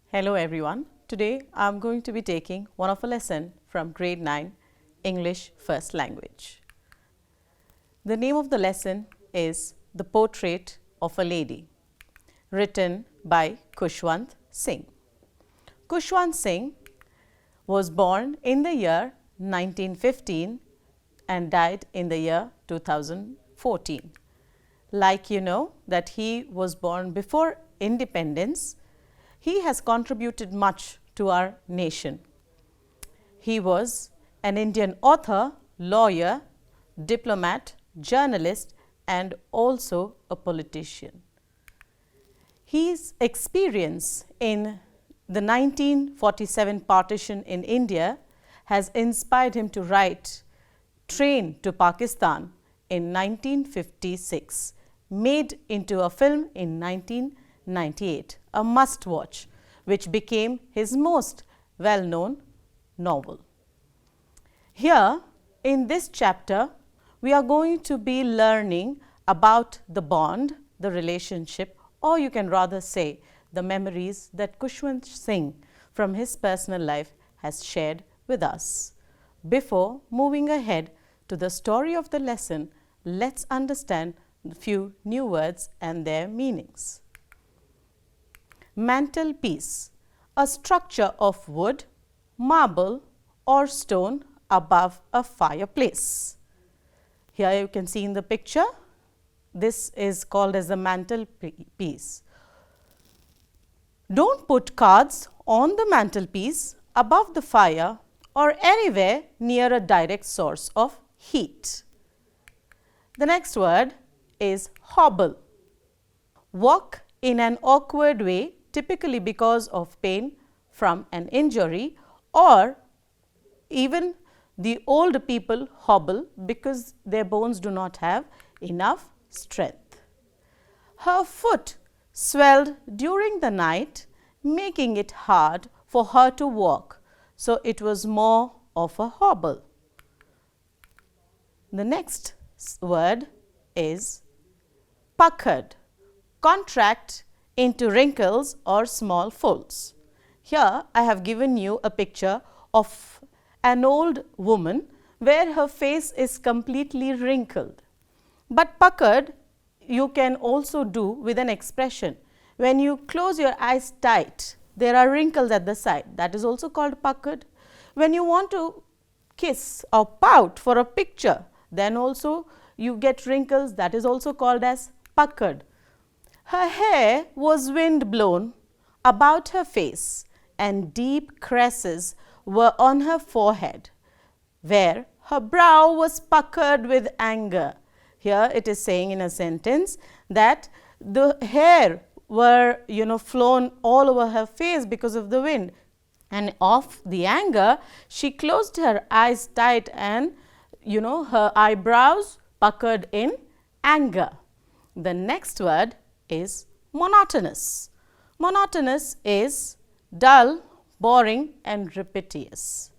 Hello everyone. Today I am going to be taking one of a lesson from grade 9 English First Language. The name of the lesson is The Portrait of a Lady, written by Khushwant Singh. Khushwant Singh was born in the year 1915 and died in the year 2014. Like you know that he was born before independence, he has contributed much to our nation. He was an Indian author, lawyer, diplomat, journalist and also a politician. His experience in the 1947 partition in India has inspired him to write Train to Pakistan in 1956, made into a film in 1998, a must-watch, which became his most well-known novel. Here in this chapter, we are going to be learning about the bond, the relationship, or you can rather say the memories that Khushwant Singh from his personal life has shared with us. Before moving ahead to the story of the lesson, let's understand a few new words and their meanings. Mantelpiece, a structure of wood, marble or stone above a fireplace. Here you can see in the picture, this is called as the mantelpiece. Don't put cards on the mantelpiece, above the fire or anywhere near a direct source of heat. The next word is hobble. Walk in an awkward way, typically because of pain from an injury, or even the old people hobble because their bones do not have enough strength. Her foot swelled during the night, making it hard for her to walk, so it was more of a hobble. The next word is puckered, contract into wrinkles or small folds. Here I have given you a picture of an old woman where her face is completely wrinkled. But puckered you can also do with an expression. When you close your eyes tight, there are wrinkles at the side. That is also called puckered. When you want to kiss or pout for a picture, then also you get wrinkles. That is also called as puckered. Her hair was wind blown about her face and deep creases were on her forehead, where her brow was puckered with anger. Here it is saying in a sentence that the hair were flown all over her face because of the wind, and of the anger she closed her eyes tight and her eyebrows puckered in anger. The next word is monotonous. Monotonous is dull, boring and repetitious.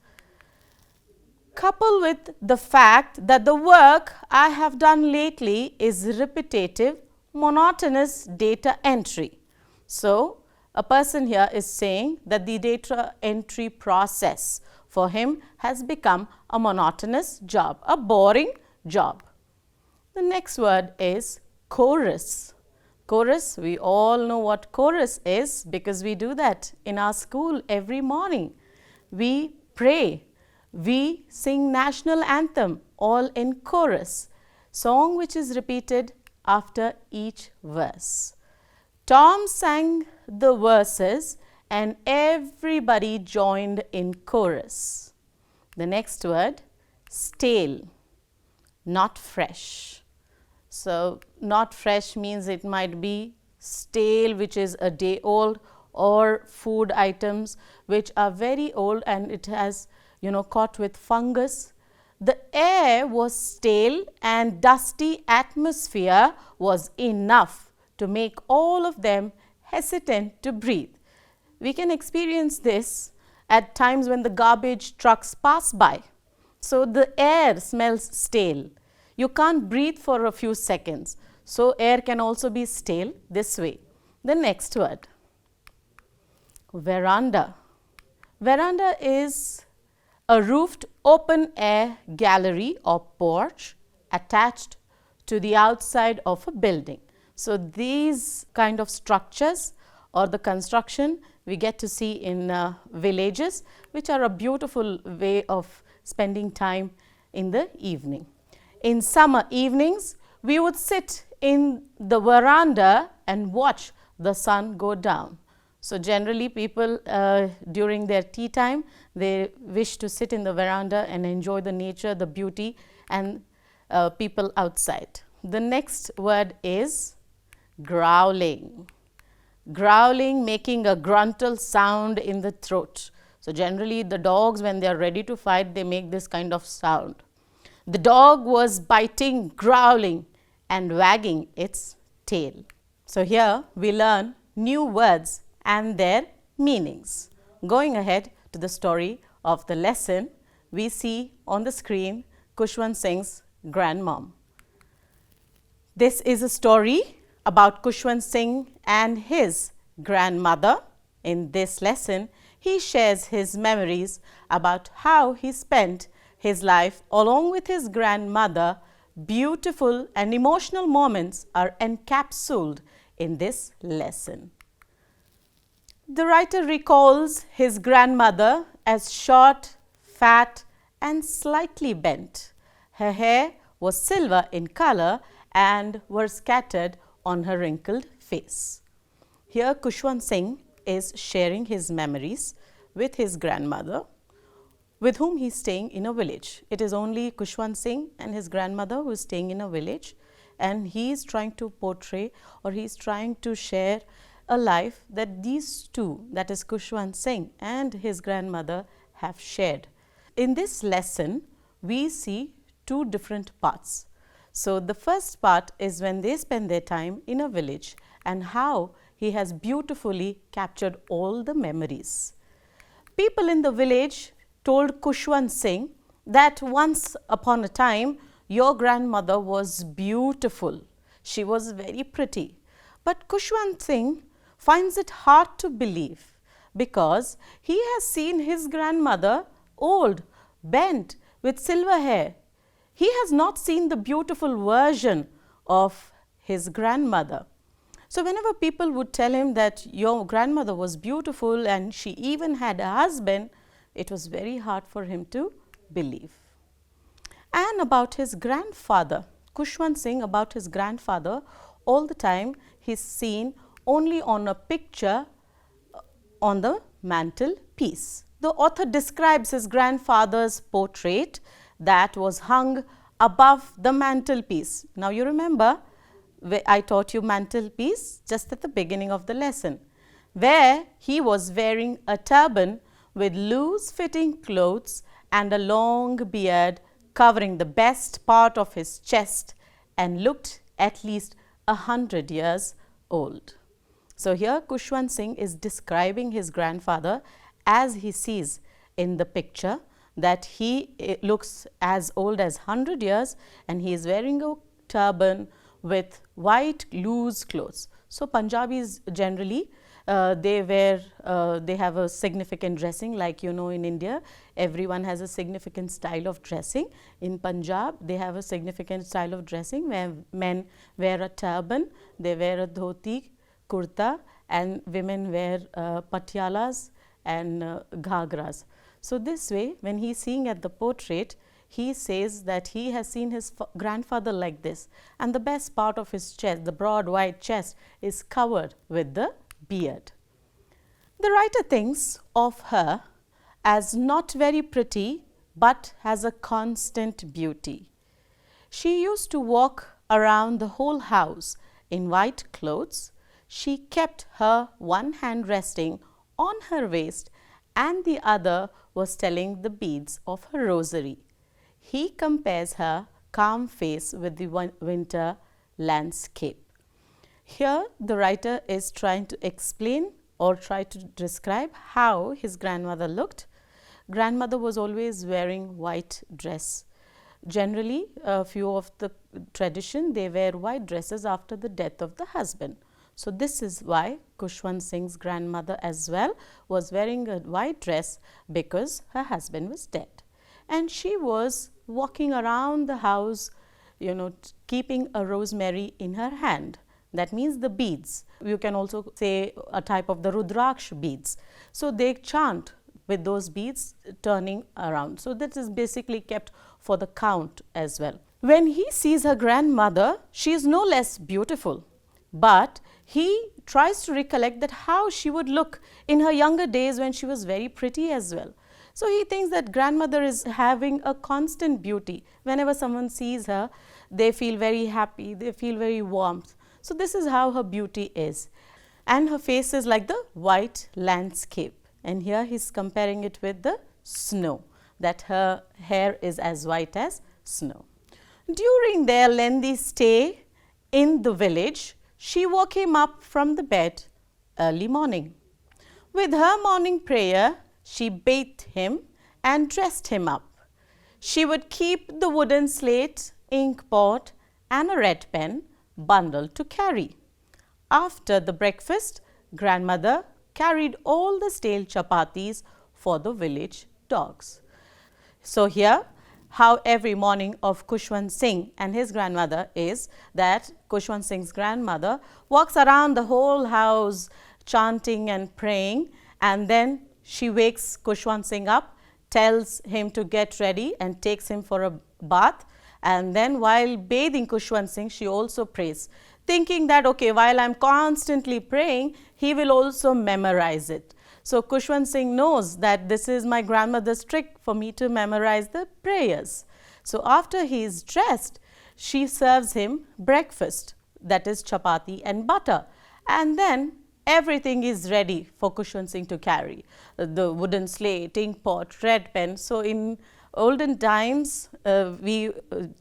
Coupled with the fact that the work I have done lately is repetitive, monotonous data entry. So, a person here is saying that the data entry process for him has become a monotonous job, a boring job. The next word is chorus. Chorus, we all know what chorus is because we do that in our school every morning. We pray, we sing national anthem all in chorus, song which is repeated after each verse. Tom sang the verses and everybody joined in chorus. The next word, stale, not fresh. So, not fresh means it might be stale, which is a day old, or food items which are very old and it has caught with fungus. The air was stale and dusty atmosphere was enough to make all of them hesitant to breathe. We can experience this at times when the garbage trucks pass by. So, the air smells stale. You can't breathe for a few seconds. So, air can also be stale this way. The next word, Veranda. Veranda is a roofed open air gallery or porch attached to the outside of a building. So, these kind of structures or the construction we get to see in villages, which are a beautiful way of spending time in the evening. In summer evenings, we would sit in the veranda and watch the sun go down. So, generally people during their tea time, they wish to sit in the veranda and enjoy the nature, the beauty and people outside. The next word is growling. Growling, making a gruntal sound in the throat. So, generally the dogs, when they are ready to fight, they make this kind of sound. The dog was biting, growling and wagging its tail. So, here we learn new words and their meanings. Going ahead to the story of the lesson, we see on the screen Kushwant Singh's grandmom. This is a story about Kushwant Singh and his grandmother. In this lesson, he shares his memories about how he spent his life along with his grandmother. Beautiful and emotional moments are encapsulated in this lesson. The writer recalls his grandmother as short, fat and slightly bent. Her hair was silver in color and were scattered on her wrinkled face. Here Kushwant Singh is sharing his memories with his grandmother, with whom he is staying in a village. It is only Kushwant Singh and his grandmother who is staying in a village, and he is trying to portray, or he is trying to share a life that these two, that is Kushwant Singh and his grandmother, have shared. In this lesson, we see two different parts. So, the first part is when they spend their time in a village and how he has beautifully captured all the memories. People in the village told Kushwant Singh that once upon a time your grandmother was beautiful. She was very pretty. But Kushwant Singh finds it hard to believe because he has seen his grandmother old, bent, with silver hair. He has not seen the beautiful version of his grandmother. So, whenever people would tell him that your grandmother was beautiful and she even had a husband, it was very hard for him to believe. And about his grandfather, Kushwant Singh, about his grandfather, all the time he is seen only on a picture on the mantelpiece. The author describes his grandfather's portrait that was hung above the mantelpiece. Now, you remember I taught you mantelpiece just at the beginning of the lesson, where he was wearing a turban with loose fitting clothes and a long beard covering the best part of his chest and looked at least 100 years old. So, here Kushwant Singh is describing his grandfather as he sees in the picture, that he looks as old as 100 years and he is wearing a turban with white loose clothes. So, Punjabis generally they have a significant dressing, like in India everyone has a significant style of dressing. In Punjab they have a significant style of dressing where men wear a turban, they wear a dhoti, kurta, and women wear patyalas and ghagras. So, this way when he is seeing at the portrait, he says that he has seen his grandfather like this, and the best part of his chest, the broad white chest, is covered with the beard. The writer thinks of her as not very pretty, but has a constant beauty. She used to walk around the whole house in white clothes. She kept her one hand resting on her waist and the other was telling the beads of her rosary. He compares her calm face with the winter landscape. Here the writer is trying to explain or try to describe how his grandmother looked. Grandmother was always wearing white dress. Generally, a few of the tradition, they wear white dresses after the death of the husband. So this is why Khushwant Singh's grandmother as well was wearing a white dress, because her husband was dead. And she was walking around the house, keeping a rosemary in her hand. That means the beads. You can also say a type of the Rudraksh beads. So they chant with those beads turning around. So this is basically kept for the count as well. When he sees her grandmother, she is no less beautiful, but he tries to recollect that how she would look in her younger days when she was very pretty as well. So he thinks that grandmother is having a constant beauty. Whenever someone sees her, they feel very happy, they feel very warmth. So this is how her beauty is. And her face is like the white landscape. And here he is comparing it with the snow, that her hair is as white as snow. During their lengthy stay in the village, she woke him up from the bed early morning. With her morning prayer, she bathed him and dressed him up. She would keep the wooden slate, ink pot and a red pen bundle to carry. After the breakfast, grandmother carried all the stale chapatis for the village dogs. So here, how every morning of Khushwant Singh and his grandmother is that Khushwant Singh's grandmother walks around the whole house chanting and praying, and then she wakes Khushwant Singh up, tells him to get ready and takes him for a bath, and then while bathing Khushwant Singh, she also prays, thinking that okay, while I am constantly praying, he will also memorize it. So Khushwant Singh knows that this is my grandmother's trick for me to memorize the prayers. So after he is dressed, she serves him breakfast, that is chapati and butter, and then everything is ready for Khushwant Singh to carry. The wooden slate, ink pot, red pen. So in olden times, we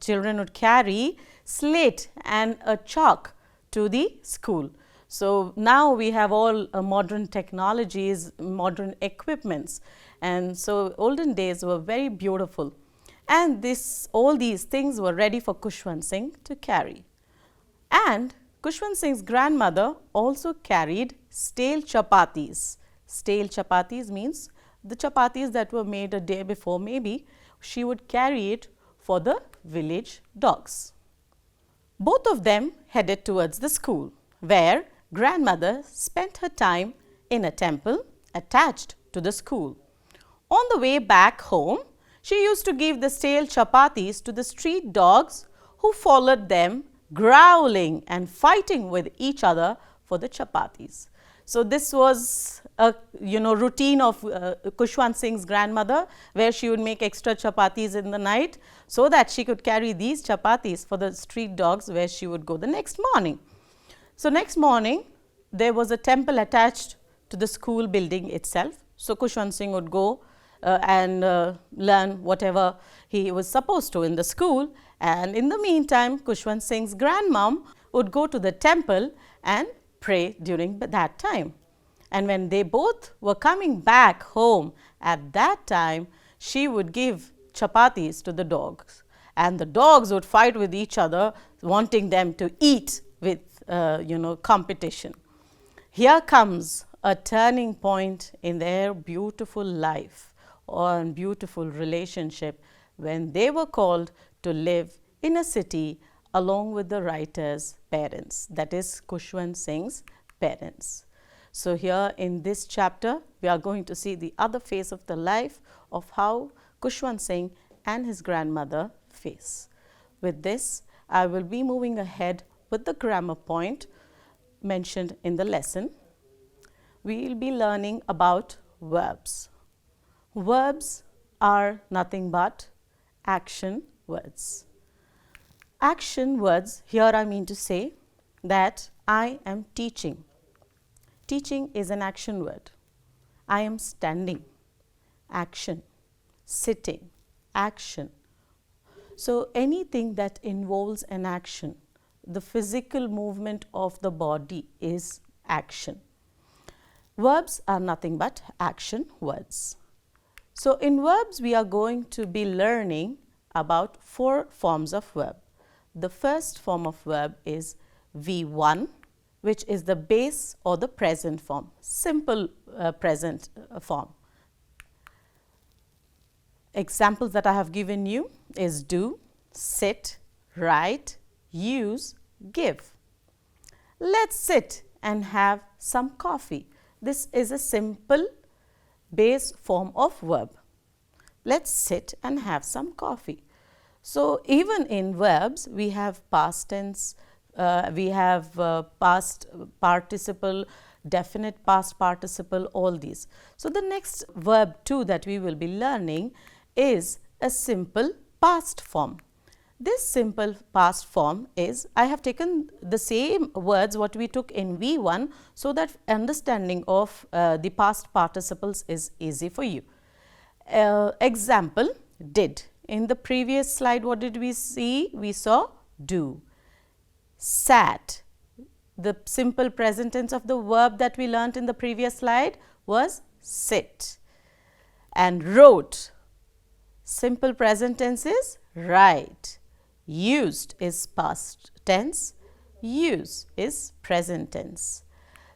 children would carry slate and a chalk to the school. So now we have all modern technologies, modern equipments, and so olden days were very beautiful, and all these things were ready for Khushwant Singh to carry. And Khushwant Singh's grandmother also carried stale chapatis. Stale chapatis means the chapatis that were made a day before, maybe she would carry it for the village dogs. Both of them headed towards the school, where grandmother spent her time in a temple attached to the school. On the way back home, she used to give the stale chapatis to the street dogs, who followed them growling and fighting with each other for the chapatis. So this was a routine of Khushwant Singh's grandmother, where she would make extra chapatis in the night so that she could carry these chapatis for the street dogs, where she would go the next morning. So next morning, there was a temple attached to the school building itself. So Khushwant Singh would go and learn whatever he was supposed to in the school, and in the meantime, Khushwant Singh's grandmom would go to the temple and pray during that time. And when they both were coming back home, at that time, she would give chapatis to the dogs, and the dogs would fight with each other, wanting them to eat with competition. Here comes a turning point in their beautiful life or beautiful relationship, when they were called to live in a city along with the writer's parents, that is Khushwant Singh's parents. So here in this chapter, we are going to see the other face of the life of how Khushwant Singh and his grandmother face. With this, I will be moving ahead with the grammar point mentioned in the lesson. We will be learning about verbs. Verbs are nothing but action words. Action words, here I mean to say that I am teaching. Teaching is an action word. I am standing, action. Sitting, action. So anything that involves an action, the physical movement of the body is action. Verbs are nothing but action words. So in verbs, we are going to be learning about 4 forms of verb. The first form of verb is V1, which is the base or the present form, simple present form. Examples that I have given you is do, sit, write, use, give. Let's sit and have some coffee. This is a simple base form of verb. Let's sit and have some coffee. So, even in verbs, we have past tense, we have past participle, definite past participle, all these. So, the next verb too that we will be learning is a simple past form. This simple past form is, I have taken the same words what we took in V1, so that understanding of the past participles is easy for you. Example, did. In the previous slide, what did we see? We saw do. Sat. The simple present tense of the verb that we learnt in the previous slide was sit. And wrote. Simple present tense is write. Used is past tense, use is present tense.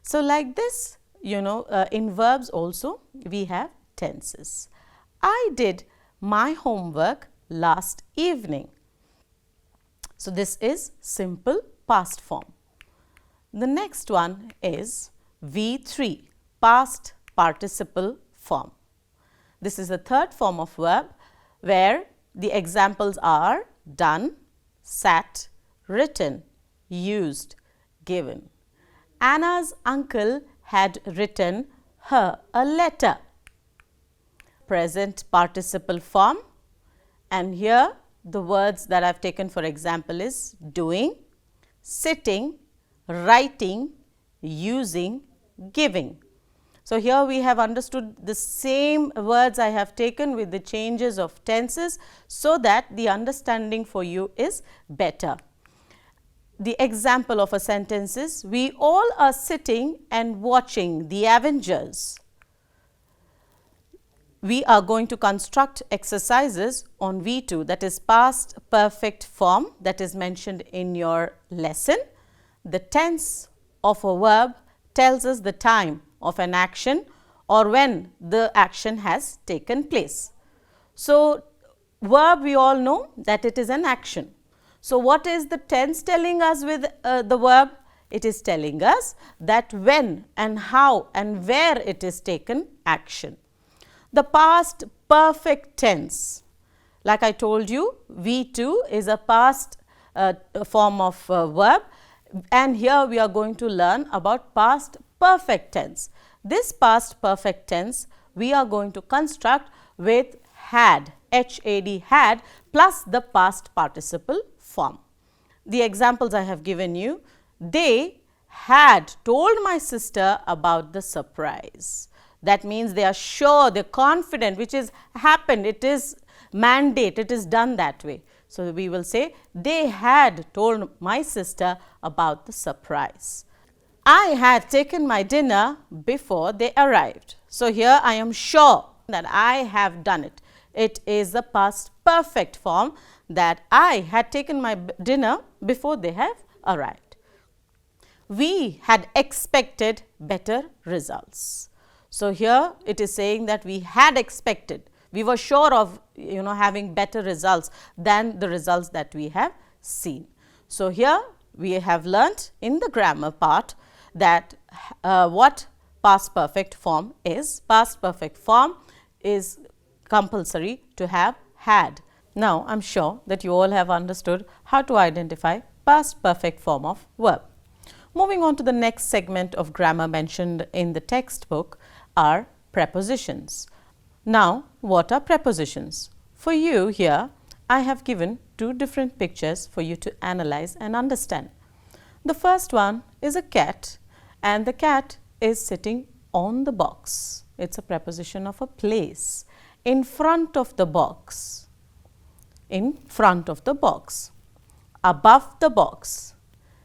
So, like this, in verbs also we have tenses. I did my homework last evening. So, this is simple past form. The next one is V3, past participle form. This is the third form of verb where the examples are done, sat, written, used, given. Anna's uncle had written her a letter. Present participle form, and here the words that I have taken for example is doing, sitting, writing, using, giving. So, here we have understood the same words I have taken with the changes of tenses, so that the understanding for you is better. The example of a sentence is, we all are sitting and watching the Avengers. We are going to construct exercises on V2, that is past perfect form, that is mentioned in your lesson. The tense of a verb tells us the time of an action or when the action has taken place. So, verb we all know that it is an action. So, what is the tense telling us with the verb? It is telling us that when and how and where it is taken action. The past perfect tense, like I told you, V2 is a past form of verb, and here we are going to learn about past perfect tense. This past perfect tense we are going to construct with had, HAD, had, plus the past participle form. The examples I have given you, they had told my sister about the surprise. That means they are sure, they are confident, which is happened, it is mandate, it is done that way. So, we will say they had told my sister about the surprise. I had taken my dinner before they arrived. So, here I am sure that I have done it. It is the past perfect form that I had taken my dinner before they have arrived. We had expected better results. So, here it is saying that we had expected, we were sure of having better results than the results that we have seen. So, here we have learnt in the grammar part that what past perfect form is. Past perfect form is compulsory to have had. Now, I am sure that you all have understood how to identify past perfect form of verb. Moving on to the next segment of grammar mentioned in the textbook are prepositions. Now, what are prepositions? For you here, I have given two different pictures for you to analyze and understand. The first one is a cat, and the cat is sitting on the box. It is a preposition of a place. In front of the box, in front of the box, above the box.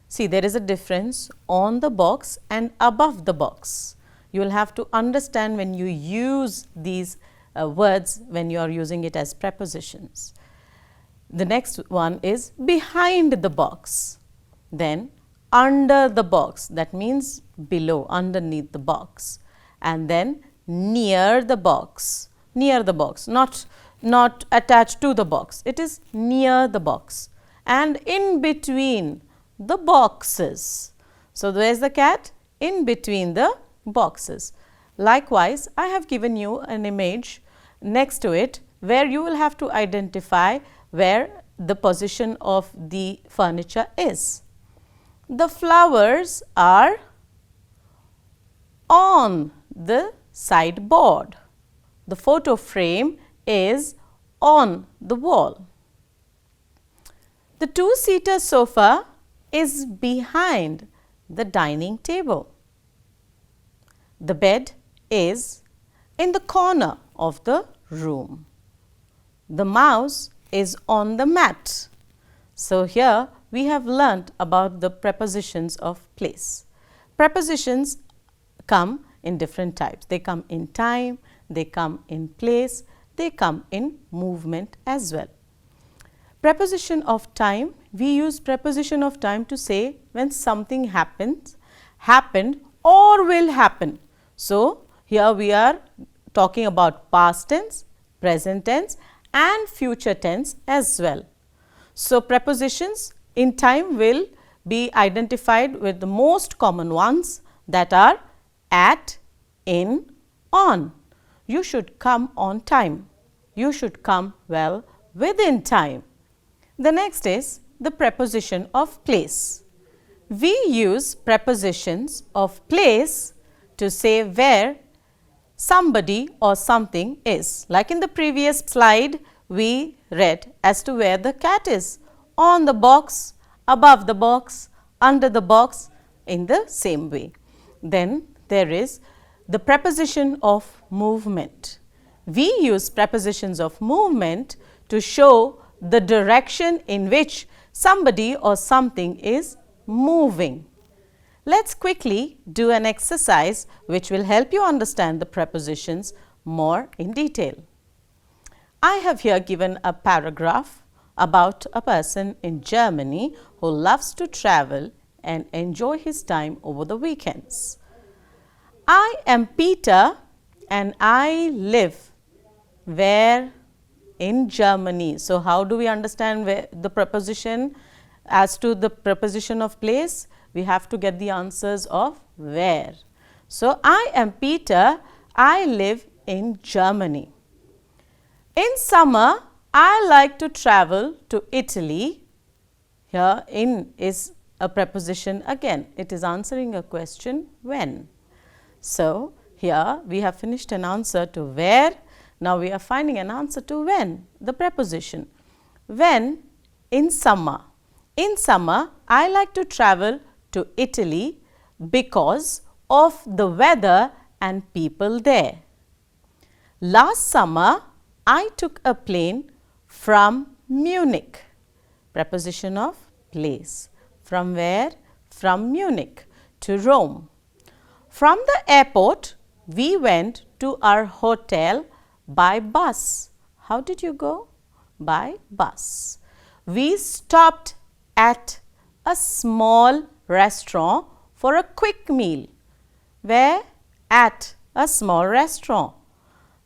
See, there is a difference on the box and above the box. You will have to understand when you use these words when you are using it as prepositions. The next one is behind the box, then under the box, that means below, underneath the box, and then near the box, not attached to the box, it is near the box, and in between the boxes. So, where is the cat? In between the boxes. Likewise, I have given you an image next to it where you will have to identify where the position of the furniture is. The flowers are on the sideboard. The photo frame is on the wall. The two-seater sofa is behind the dining table. The bed is in the corner of the room. The mouse is on the mat. So, here we have learnt about the prepositions of place. Prepositions come in different types. They come in time, they come in place, they come in movement as well. Preposition of time, we use preposition of time to say when something happened or will happen. So, here we are talking about past tense, present tense and future tense as well. So, prepositions in time will be identified with the most common ones, that are at, in, on. You should come on time. You should come well within time. The next is the preposition of place. We use prepositions of place to say where somebody or something is. Like in the previous slide, we read as to where the cat is: on the box, above the box, under the box, in the same way. Then there is the preposition of movement. We use prepositions of movement to show the direction in which somebody or something is moving. Let's quickly do an exercise which will help you understand the prepositions more in detail. I have here given a paragraph about a person in Germany who loves to travel and enjoy his time over the weekends. I am Peter and I live where? In Germany. So, how do we understand where the preposition? As to the preposition of place, we have to get the answers of where. So, I am Peter, I live in Germany. In summer, I like to travel to Italy. Here in is a preposition again. It is answering a question when. So, here we have finished an answer to where. Now, we are finding an answer to when, the preposition. When, in summer. In summer, I like to travel to Italy because of the weather and people there. Last summer, I took a plane from Munich. Preposition of place. From where? From Munich to Rome. From the airport, we went to our hotel by bus. How did you go? By bus. We stopped at a small restaurant for a quick meal. Where? At a small restaurant.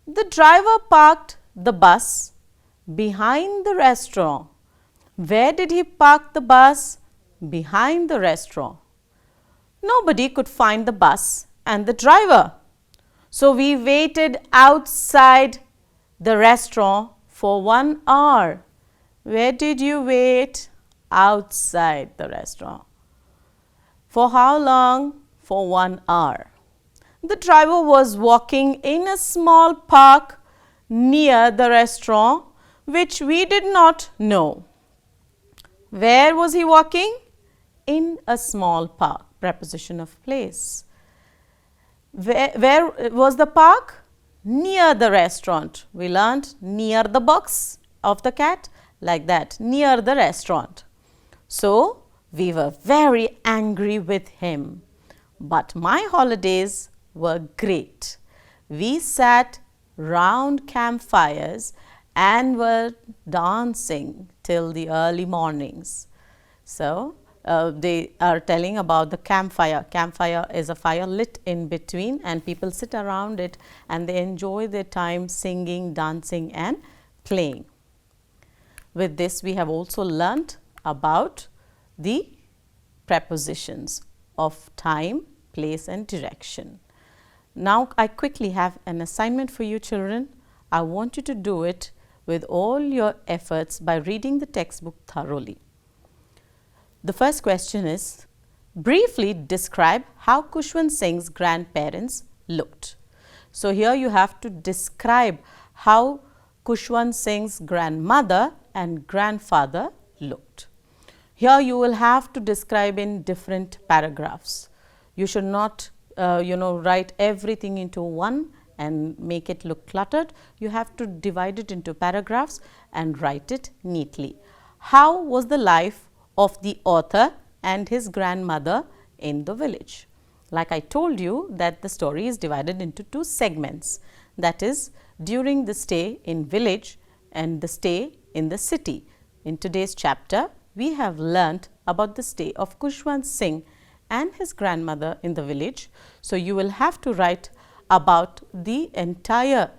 The driver parked the bus behind the restaurant. Where did he park the bus? Behind the restaurant. Nobody could find the bus and the driver. So, we waited outside the restaurant for 1 hour. Where did you wait? Outside the restaurant. For how long? For 1 hour. The driver was walking in a small park near the restaurant, which we did not know. Where was he walking? In a small park. Preposition of place. Where was the park? Near the restaurant. We learnt near the box of the cat, like that, near the restaurant. So, we were very angry with him, but my holidays were great. We sat round campfires and were dancing till the early mornings. So, they are telling about the campfire. Campfire is a fire lit in between and people sit around it and they enjoy their time singing, dancing and playing. With this, we have also learnt about the prepositions of time, place and direction. Now, I quickly have an assignment for you children. I want you to do it with all your efforts by reading the textbook thoroughly. The first question is, briefly describe how Khushwant Singh's grandparents looked. So, here you have to describe how Khushwant Singh's grandmother and grandfather looked. Here you will have to describe in different paragraphs. You should not write everything into one and make it look cluttered. You have to divide it into paragraphs and write it neatly. How was the life of the author and his grandmother in the village? Like I told you that the story is divided into two segments, that is during the stay in village and the stay in the city. In today's chapter, we have learnt about the stay of Khushwant Singh and his grandmother in the village. So, you will have to write about the entire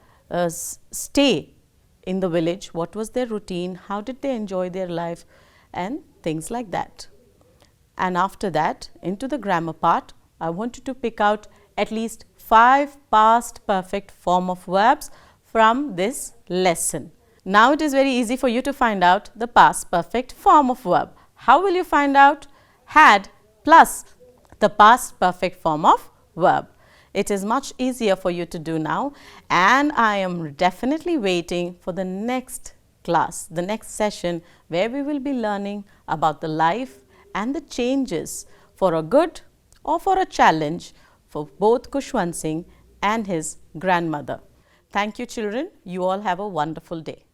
stay in the village, what was their routine, how did they enjoy their life and things like that. And after that, into the grammar part, I want you to pick out at least 5 past perfect form of verbs from this lesson. Now, it is very easy for you to find out the past perfect form of verb. How will you find out? Had plus the past perfect form of verb. It is much easier for you to do now, and I am definitely waiting for the next class, the next session, where we will be learning about the life and the changes for a good or for a challenge for both Khushwant Singh and his grandmother. Thank you children. You all have a wonderful day.